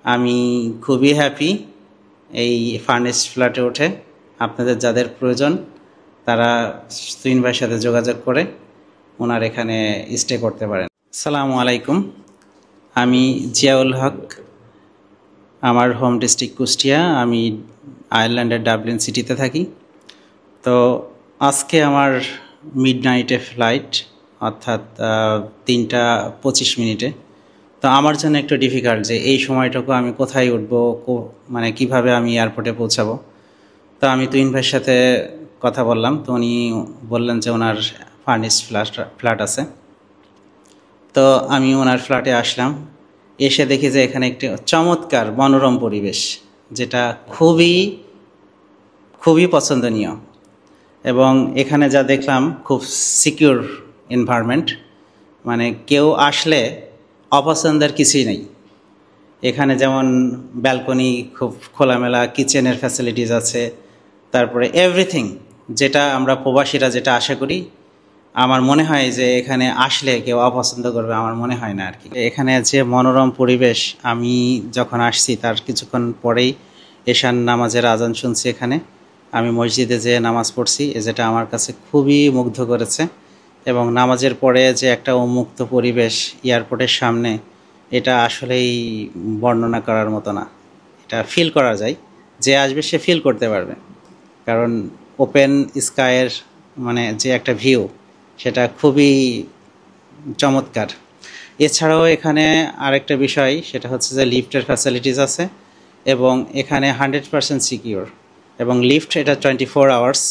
আমি খুবই হ্যাপি এই ফার্নিশড ফ্ল্যাটে উঠে। আপনাদের যাদের প্রয়োজন তারা তুহিন ভাইয়ের সাথে যোগাযোগ করে ওনার এখানে স্টে করতে পারেন। আসসালামু আলাইকুম, আমি জিয়াউল হক। আমার হোম ডিস্ট্রিক্ট কুষ্টিয়া। আমি আয়ারল্যান্ডের ডাবলিন সিটিতে থাকি। তো আজকে আমার মিডনাইটে ফ্লাইট, অর্থাৎ 3টা 25 মিনিটে। তো আমার জন্য একটু ডিফিকাল্ট যে এই সময়টুকু আমি কোথায় উঠবো, মানে কিভাবে আমি এয়ারপোর্টে পৌঁছাবো। তো আমি তুহিন ভাইয়ের সাথে কথা বললাম, তো উনি বললেন যে ওনার ফার্নিশড ফ্ল্যাট আছে। তো আমি ওনার ফ্ল্যাটে আসলাম। এসে দেখি যে এখানে একটি চমৎকার মনোরম পরিবেশ, যেটা খুবই খুবই পছন্দনীয়। এবং এখানে যা দেখলাম খুব সিকিউর এনভায়রনমেন্ট, মানে কেউ আসলে অপছন্দের কিছুই নেই। এখানে যেমন ব্যালকনি, খুব খোলামেলা কিচেনের ফ্যাসিলিটিস আছে, তারপরে এভরিথিং যেটা আমরা প্রবাসীরা যেটা আশা করি। আমার মনে হয় যে এখানে আসলে কেউ অপছন্দ করবে, আমার মনে হয় না আর কি। এখানে যে মনোরম পরিবেশ, আমি যখন আসছি তার কিছুক্ষণ পরেই এশান নামাজের আজান শুনছি এখানে। আমি মসজিদে যেয়ে নামাজ পড়ছি, যেটা আমার কাছে খুবই মুগ্ধ করেছে। এবং নামাজের পরে যে একটা উন্মুক্ত পরিবেশ এয়ারপোর্টের সামনে, এটা আসলেই বর্ণনা করার মতো না। এটা ফিল করা যায়, যে আসবে সে ফিল করতে পারবে। কারণ ওপেন স্কাইয়ের মানে যে একটা ভিউ, সেটা খুবই চমৎকার। এছাড়াও এখানে আরেকটা বিষয়, সেটা হচ্ছে যে লিফটের ফ্যাসিলিটিস আছে এবং এখানে 100% সিকিউর, এবং লিফট এটা 24 আওয়ার্স।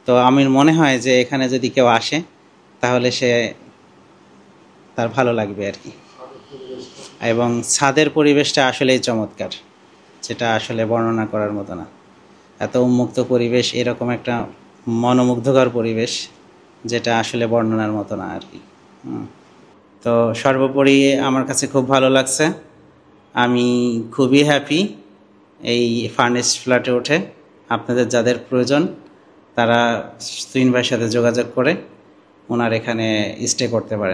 তো আমার মনে হয় যে এখানে যদি কেউ আসে তাহলে সে তার ভালো লাগবে আর কি। এবং ছাদের পরিবেশটা আসলেই চমৎকার, যেটা আসলে বর্ণনা করার মতো না। এত উন্মুক্ত পরিবেশ, এরকম একটা মনোমুগ্ধকর পরিবেশ, যেটা আসলে বর্ণনার মতো না আর কি। তো সর্বোপরি আমার কাছে খুব ভালো লাগছে। আমি খুবই হ্যাপি এই ফার্নিশড ফ্ল্যাটে উঠে। আপনাদের যাদের প্রয়োজন তারা তুহিন ভাইয়ের সাথে যোগাযোগ করে ওনার এখানে স্টে করতে পারেন।